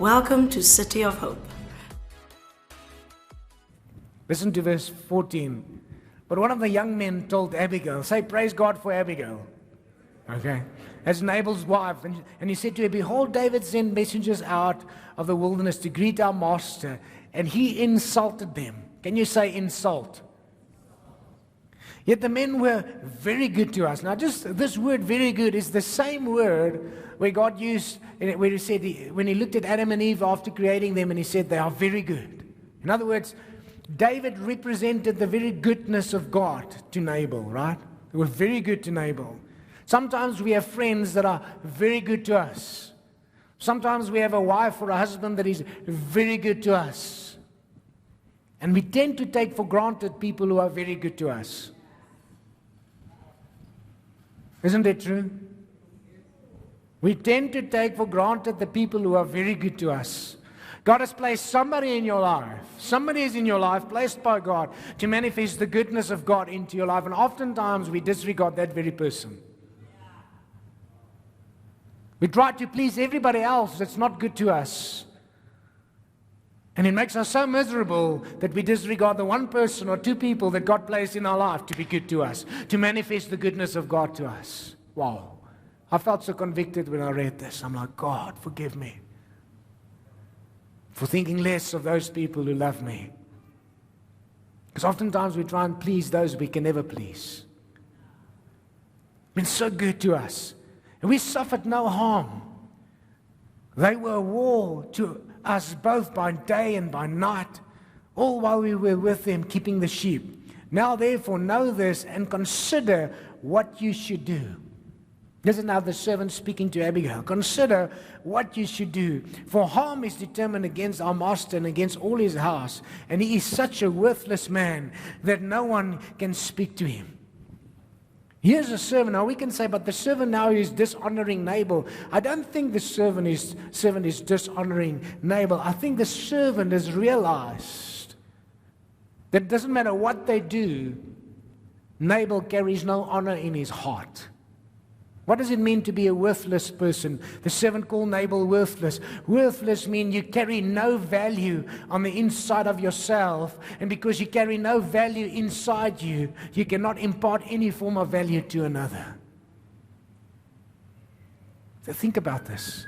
Welcome to City of Hope. Listen to verse 14. But one of the young men told Abigail, say, praise God for Abigail. Okay. As Nabal's wife. And he said to her, behold, David sent messengers out of the wilderness to greet our master, and he insulted them. Can you say insult? Yet the men were very good to us. Now, just this word very good is the same word where God used, where he said, when he looked at Adam and Eve after creating them, and he said, they are very good. In other words, David represented the very goodness of God to Nabal, right? They were very good to Nabal. Sometimes we have friends that are very good to us. Sometimes we have a wife or a husband that is very good to us. And we tend to take for granted people who are very good to us. Isn't that true? We tend to take for granted the people who are very good to us. God has placed somebody in your life. Somebody is in your life, placed by God, to manifest the goodness of God into your life. And oftentimes we disregard that very person. We try to please everybody else that's not good to us. And it makes us so miserable that we disregard the one person or two people that God placed in our life to be good to us, to manifest the goodness of God to us. Wow. I felt so convicted when I read this. I'm like, God, forgive me for thinking less of those people who love me. Because oftentimes we try and please those we can never please. Been so good to us. And we suffered no harm. They were a war to us both by day and by night, all while we were with them keeping the sheep. Now therefore know this and consider what you should do. This is now the servant speaking to Abigail. Consider what you should do. For harm is determined against our master and against all his house. And he is such a worthless man that no one can speak to him. Here's a servant. Now we can say, but the servant now is dishonoring Nabal. I don't think the servant is dishonoring Nabal. I think the servant has realized that it doesn't matter what they do, Nabal carries no honor in his heart. What does it mean to be a worthless person? The servant called Nabal worthless. Worthless means you carry no value on the inside of yourself. And because you carry no value inside you, you cannot impart any form of value to another. So think about this.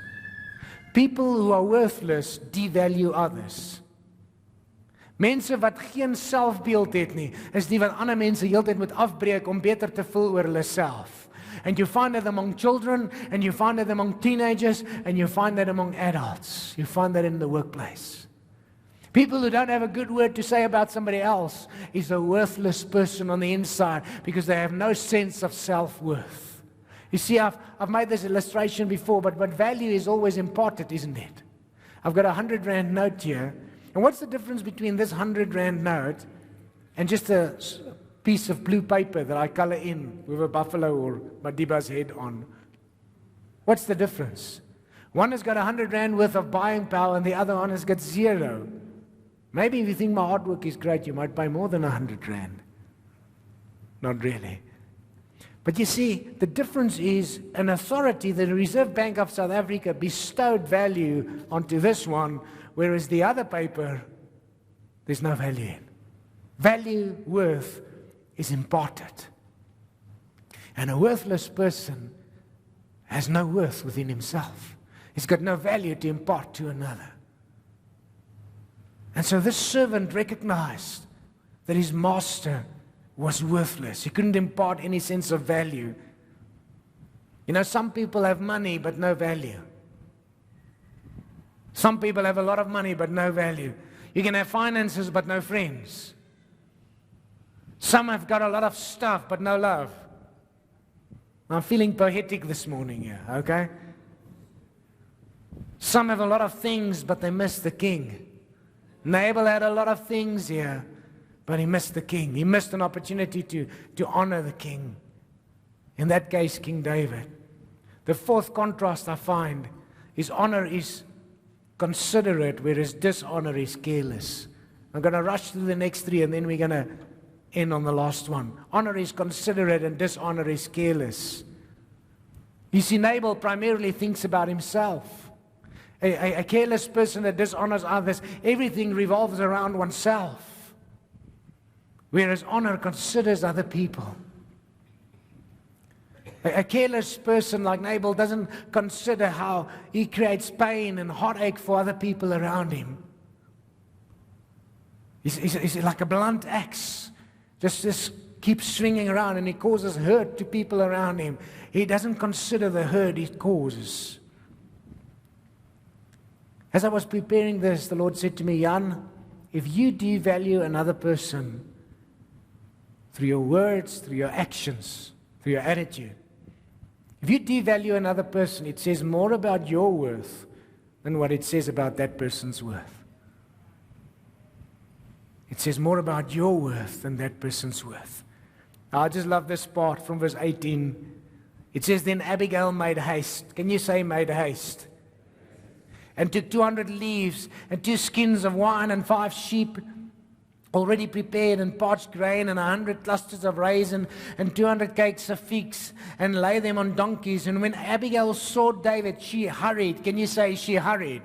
People who are worthless devalue others. Mense wat geen selfbeeld het nie, is die wat ander mense heeltyd moet afbreek om beter te voel oor hulle self. And you find that among children, and you find that among teenagers, and you find that among adults. You find that in the workplace. People who don't have a good word to say about somebody else is a worthless person on the inside because they have no sense of self-worth. You see, I've made this illustration before, but value is always imparted, isn't it? I've got a 100 Rand note here. And what's the difference between this 100 Rand note and just a piece of blue paper that I color in with a buffalo or Madiba's head on? What's the difference? One has got 100 Rand worth of buying power and the other one has got 0. Maybe if you think my artwork is great, you might pay more than 100 Rand. Not really. But you see, the difference is an authority, the Reserve Bank of South Africa bestowed value onto this one, whereas the other paper, there's no value in. Value, worth, is imparted. And a worthless person has no worth within himself. He's got no value to impart to another. And so this servant recognized that his master was worthless. He couldn't impart any sense of value. You know, some people have money but no value. Some people have a lot of money but no value. You can have finances but no friends. Some have got a lot of stuff, but no love. I'm feeling poetic this morning here, okay? Some have a lot of things, but they miss the king. Nabal had a lot of things here, but he missed the king. He missed an opportunity to honor the king. In that case, King David. The fourth contrast I find is honor is considerate, whereas dishonor is careless. I'm going to rush through the next three, and then we're going to end on the last one. Honor is considerate and dishonor is careless. You see, Nabal primarily thinks about himself. A careless person that dishonors others, everything revolves around oneself. Whereas honor considers other people. A careless person like Nabal doesn't consider how he creates pain and heartache for other people around him. He's like a blunt axe. Just keeps swinging around, and he causes hurt to people around him. He doesn't consider the hurt he causes. As I was preparing this, the Lord said to me, Jan, if you devalue another person through your words, through your actions, through your attitude, if you devalue another person, it says more about your worth than what it says about that person's worth. It says more about your worth than that person's worth. I just love this part from verse 18. It says, then Abigail made haste. Can you say made haste? And took 200 leaves and 2 skins of wine and 5 sheep already prepared, and parched grain, and 100 clusters of raisin, and 200 cakes of figs, and lay them on donkeys. And when Abigail saw David, she hurried. Can you say she hurried?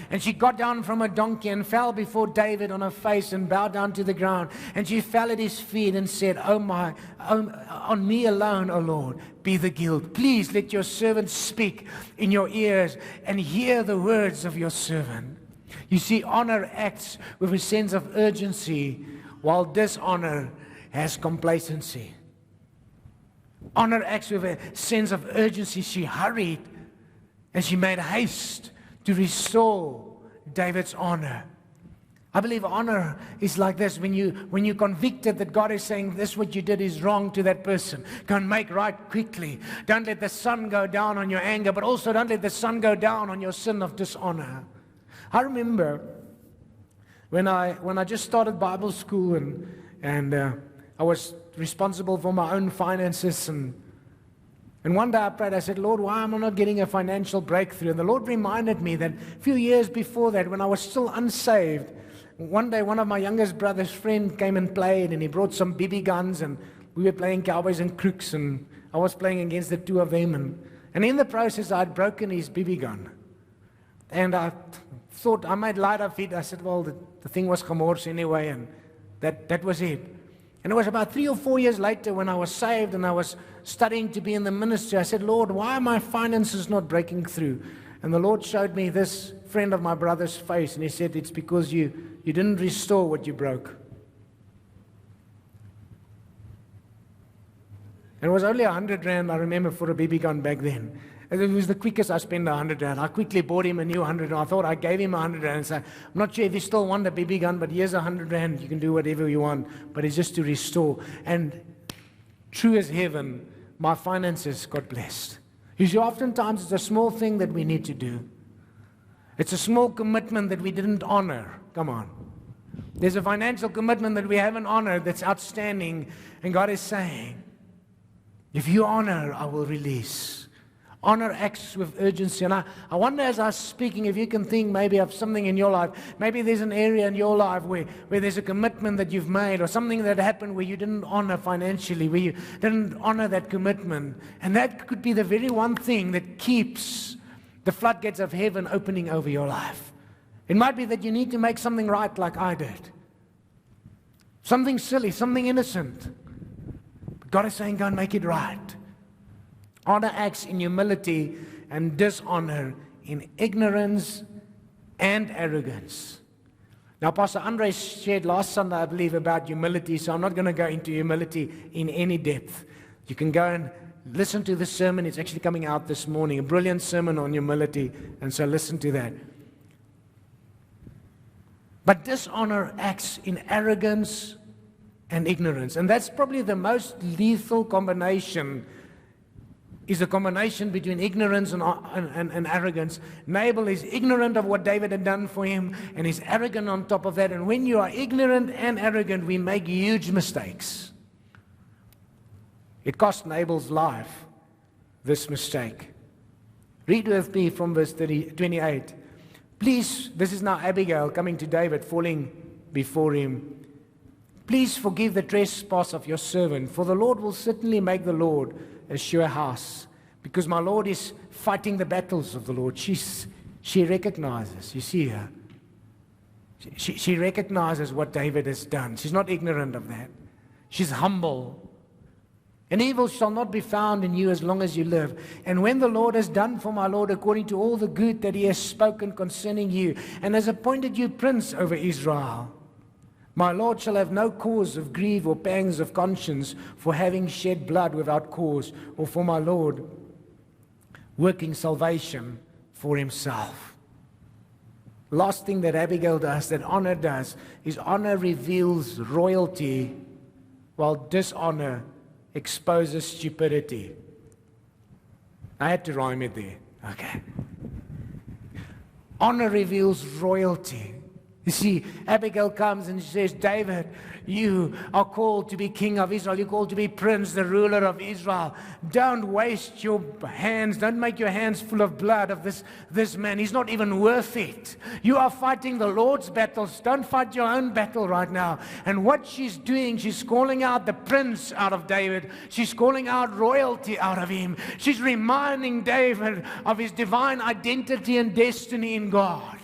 And she got down from a donkey and fell before David on her face and bowed down to the ground. And she fell at his feet and said, on me alone, O Lord, be the guilt. Please let your servant speak in your ears and hear the words of your servant. You see, honor acts with a sense of urgency, while dishonor has complacency. Honor acts with a sense of urgency. She hurried and she made haste to restore David's honor. I believe honor is like this. When you're convicted that God is saying this, what you did is wrong to that person, go and make right quickly. Don't let the sun go down on your anger, but also don't let the sun go down on your sin of dishonor. I remember when I just started Bible school and I was responsible for my own finances, and one day I prayed, I said, Lord, why am I not getting a financial breakthrough? And the Lord reminded me that a few years before that, when I was still unsaved, one day one of my youngest brother's friend came and played, and he brought some BB guns, and we were playing cowboys and crooks, and I was playing against the two of them, and in the process I had broken his BB gun. And I thought, I made light of it. I said, well, the thing was gemors anyway, and that was it. And it was about 3 or 4 years later when I was saved and I was studying to be in the ministry. I said, Lord, why are my finances not breaking through? And the Lord showed me this friend of my brother's face, and he said, it's because you didn't restore what you broke. And it was only 100 rand, I remember, for a BB gun back then. And it was the quickest I spent 100 rand. I quickly bought him a new 100 rand. I thought I gave him 100 rand and said, I'm not sure if you still want a BB gun, but here's 100 rand. You can do whatever you want. But it's just to restore. And true as heaven, my finances got blessed. You see, oftentimes it's a small thing that we need to do. It's a small commitment that we didn't honor. Come on. There's a financial commitment that we haven't honored that's outstanding. And God is saying, if you honor, I will release. Honor acts with urgency. And I wonder, as I was speaking, if you can think maybe of something in your life. Maybe there's an area in your life where there's a commitment that you've made, or something that happened where you didn't honor financially, where you didn't honor that commitment. And that could be the very one thing that keeps the floodgates of heaven opening over your life. It might be that you need to make something right like I did. Something silly, something innocent. But God is saying, go and make it right. Honor acts in humility, and dishonor in ignorance and arrogance. Now, Pastor Andre shared last Sunday, I believe, about humility, so I'm not going to go into humility in any depth. You can go and listen to the sermon. It's actually coming out this morning, a brilliant sermon on humility, and so listen to that. But dishonor acts in arrogance and ignorance, and that's probably the most lethal combination. Is a combination between ignorance and arrogance. Nabal is ignorant of what David had done for him, and he's arrogant on top of that. And when you are ignorant and arrogant, we make huge mistakes. It cost Nabal's life, this mistake. Read with me from verse 28. Please, this is now Abigail coming to David, falling before him. Please forgive the trespass of your servant, for the Lord will certainly make the Lord a sure house, because my Lord is fighting the battles of the Lord. She's She recognizes, you see her. She recognizes what David has done. She's not ignorant of that. She's humble. And evil shall not be found in you as long as you live. And when the Lord has done for my Lord according to all the good that he has spoken concerning you, and has appointed you prince over Israel, my Lord shall have no cause of grief or pangs of conscience for having shed blood without cause, or for my Lord working salvation for himself. Last thing that Abigail does, that honor does, is honor reveals royalty, while dishonor exposes stupidity. I had to rhyme it there. Okay. Honor reveals royalty. You see, Abigail comes and she says, David, you are called to be king of Israel. You're called to be prince, the ruler of Israel. Don't waste your hands. Don't make your hands full of blood of this man. He's not even worth it. You are fighting the Lord's battles. Don't fight your own battle right now. And what she's doing, she's calling out the prince out of David. She's calling out royalty out of him. She's reminding David of his divine identity and destiny in God.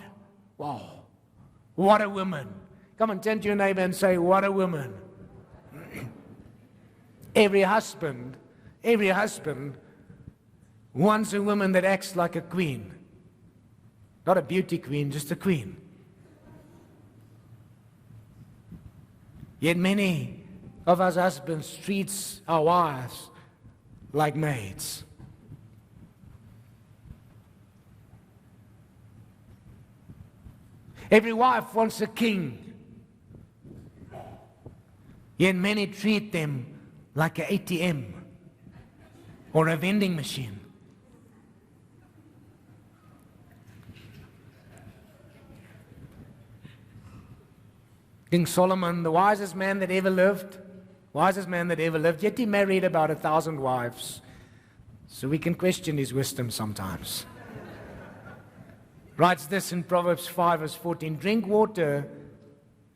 Wow. What a woman. Come on, turn to your neighbor and say, what a woman. Every husband wants a woman that acts like a queen. Not a beauty queen, just a queen. Yet many of us husbands treats our wives like maids. Every wife wants a king. Yet many treat them like an ATM or a vending machine. King Solomon, the wisest man that ever lived, yet he married about 1,000 wives. So we can question his wisdom sometimes. Writes this in Proverbs 5 verse 14, drink water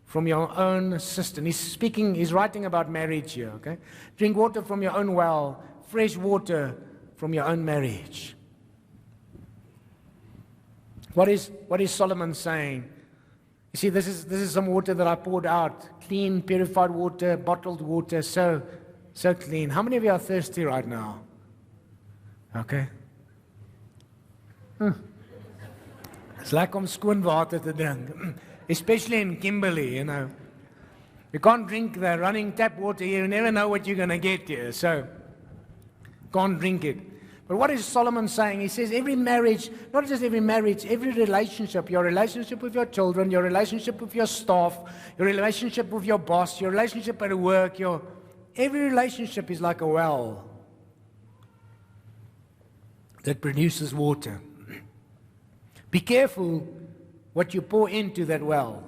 from your own cistern. He's writing about marriage here, okay? Drink water from your own well, fresh water from your own marriage. What is Solomon saying? You see, this is some water that I poured out. Clean, purified water, bottled water, so clean. How many of you are thirsty right now? Okay. It's like om skoon water te drink, especially in Kimberley, you know. You can't drink the running tap water here. You never know what you're going to get here, so can't drink it. But what is Solomon saying? He says every marriage, not just every marriage, every relationship, your relationship with your children, your relationship with your staff, your relationship with your boss, your relationship at work, every relationship is like a well that produces water. Be careful what you pour into that well.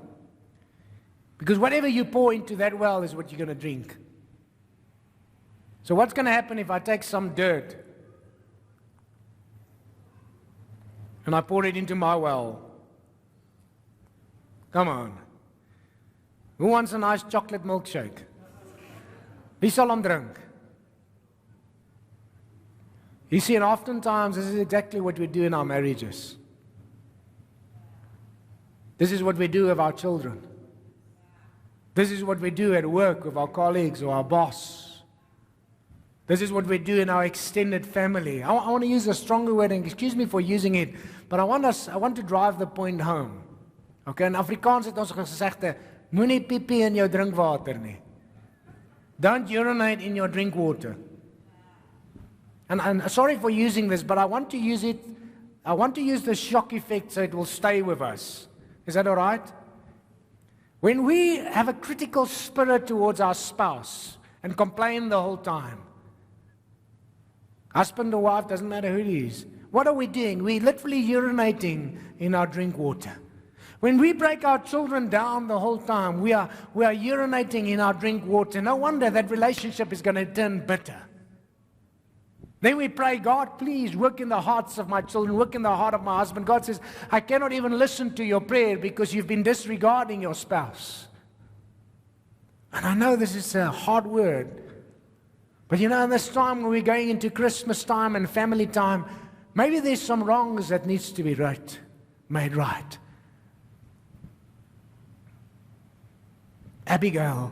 Because whatever you pour into that well is what you're going to drink. So what's going to happen if I take some dirt and I pour it into my well? Come on. Who wants a nice chocolate milkshake? Wie sal hom drink? You see, and oftentimes this is exactly what we do in our marriages. This is what we do with our children. This is what we do at work with our colleagues or our boss. This is what we do in our extended family. I want to use a stronger word, and excuse me for using it, but I want to drive the point home. Okay, in Afrikaans het ons gesegde, moenie piepie in jou drinkwater nie. Don't urinate in your drink water. And sorry for using this, but I want to use the shock effect so it will stay with us. Is that all right? When we have a critical spirit towards our spouse and complain the whole time, husband or wife, doesn't matter who it is, what are we doing? We're literally urinating in our drink water. When we break our children down the whole time, we are urinating in our drink water. No wonder that relationship is going to turn bitter. Then we pray, God, please work in the hearts of my children, work in the heart of my husband. God says, I cannot even listen to your prayer because you've been disregarding your spouse. And I know this is a hard word, but you know, in this time when we're going into Christmas time and family time, maybe there's some wrongs that needs to be right. made right. Abigail,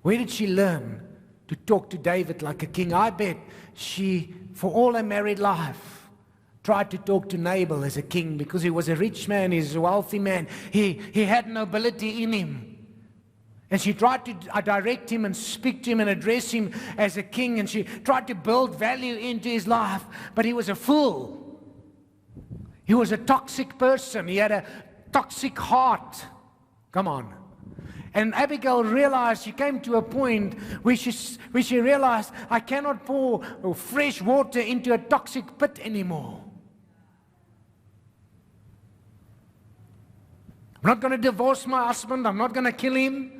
where did she learn to talk to David like a king? I bet she, for all her married life, tried to talk to Nabal as a king because he was a rich man, he's a wealthy man. He had nobility in him. And she tried to direct him and speak to him and address him as a king. And she tried to build value into his life. But he was a fool. He was a toxic person. He had a toxic heart. Come on. And Abigail realized, she came to a point where she realized, I cannot pour fresh water into a toxic pit anymore. I'm not going to divorce my husband. I'm not going to kill him.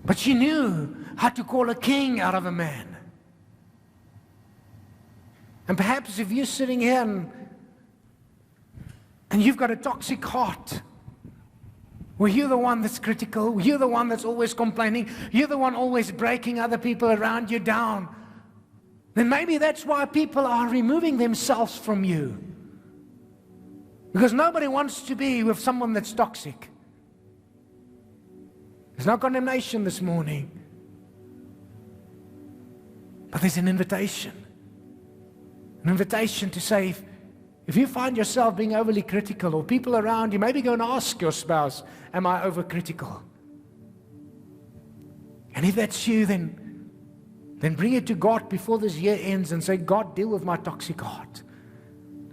But she knew how to call a king out of a man. And perhaps if you're sitting here and you've got a toxic heart, where you're the one that's critical, you're the one that's always complaining, you're the one always breaking other people around you down, then maybe that's why people are removing themselves from you. Because nobody wants to be with someone that's toxic. There's no condemnation this morning. But there's an invitation. An invitation to say, if you find yourself being overly critical or people around you, maybe go and ask your spouse, am I overcritical? And if that's you, then bring it to God before this year ends and say, God, deal with my toxic heart.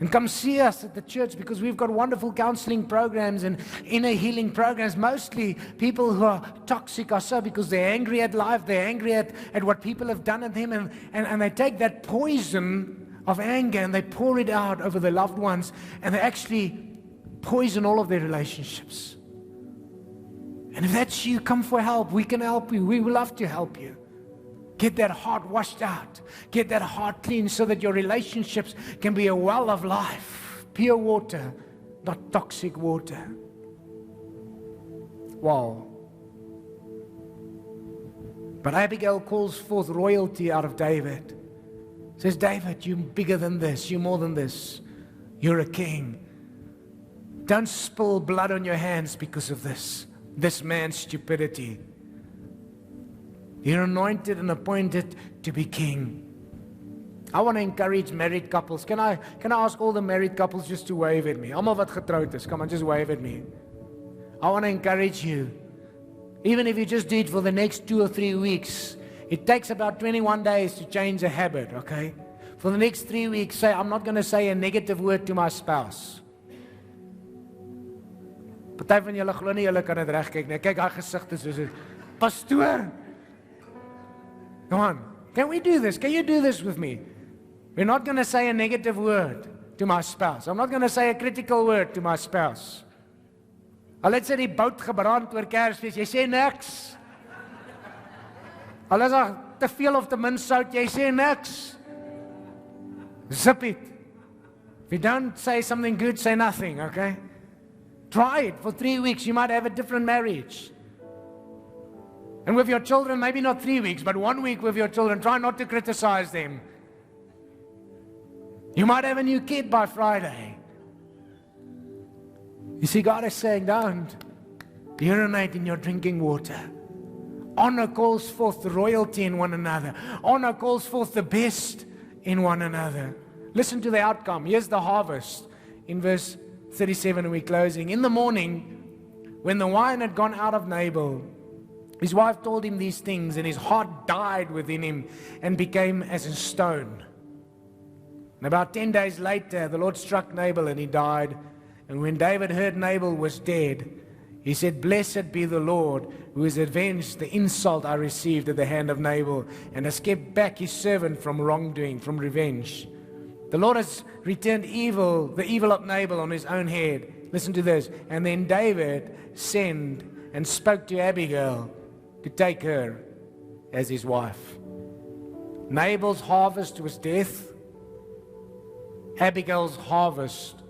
And come see us at the church, because we've got wonderful counseling programs and inner healing programs. Mostly people who are toxic are so because they're angry at life, they're angry at what people have done at them, and they take that poison of anger and they pour it out over their loved ones, and they actually poison all of their relationships. And if that's you, come for help. We can help you. We would love to help you. Get that heart washed out. Get that heart clean so that your relationships can be a well of life. Pure water, not toxic water. Wow. But Abigail calls forth royalty out of David. Says, David, you're bigger than this. You're more than this. You're a king. Don't spill blood on your hands because of this man's stupidity. You're anointed and appointed to be king. I want to encourage married couples. Can I ask all the married couples just to wave at me? Almal wat getroud is, come on, just wave at me. I want to encourage you. Even if you just do it for the next 2 or 3 weeks, it takes about 21 days to change a habit, okay? For the next 3 weeks, say, I'm not going to say a negative word to my spouse. Party van julle glo nie julle kan dit regkyk nie. Kyk, haar gesigte soos 'n pastoor. Come on, can we do this? Can you do this with me? We're not going to say a negative word to my spouse. I'm not going to say a critical word to my spouse. Al het sy die bout gebrand oor Kersfees, jy sê niks. Al is daar te veel of te min sout, jy sê niks. Zip it. If you don't say something good, say nothing, okay? Try it for 3 weeks. You might have a different marriage. And with your children, maybe not 3 weeks, but 1 week with your children, try not to criticize them. You might have a new kid by Friday. You see, God is saying, don't urinate in your drinking water. Honor calls forth the royalty in one another. Honor calls forth the best in one another. Listen to the outcome. Here's the harvest. In verse 37, and we're closing. In the morning, when the wine had gone out of Nabal, his wife told him these things, and his heart died within him and became as a stone. And about 10 days later, the Lord struck Nabal and he died. And when David heard Nabal was dead, he said, Blessed be the Lord, who has avenged the insult I received at the hand of Nabal, and has kept back his servant from wrongdoing, from revenge. The Lord has returned evil, the evil of Nabal, on his own head. Listen to this. And then David sent and spoke to Abigail to take her as his wife. Nabal's harvest was death. Abigail's harvest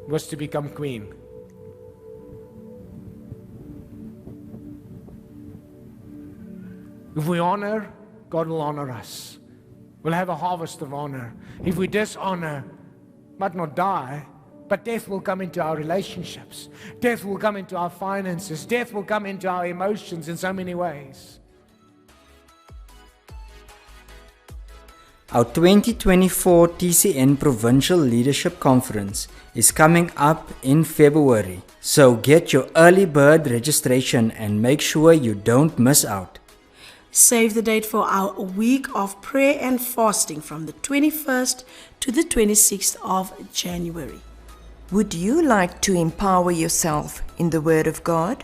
was to become queen. If we honor, God will honor us. we'll have a harvest of honor. If we dishonor, might not die, but death will come into our relationships. Death will come into our finances. Death will come into our emotions in so many ways. Our 2024 TCN Provincial Leadership Conference is coming up in February, so get your early bird registration and make sure you don't miss out. Save the date for our week of prayer and fasting from the 21st to the 26th of January. Would you like to empower yourself in the Word of God?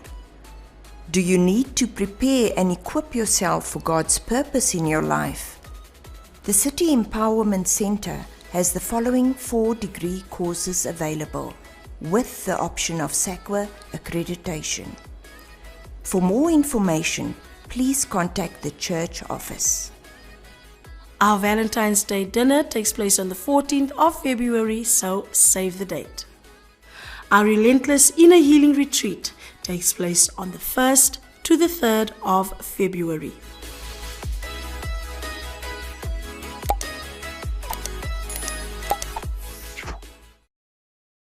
Do you need to prepare and equip yourself for God's purpose in your life? The City Empowerment Center has the following 4-degree courses available, with the option of SACWA accreditation. For more information, please contact the church office. Our Valentine's Day dinner takes place on the 14th of February, so save the date. Our Relentless Inner Healing Retreat takes place on the 1st to the 3rd of February.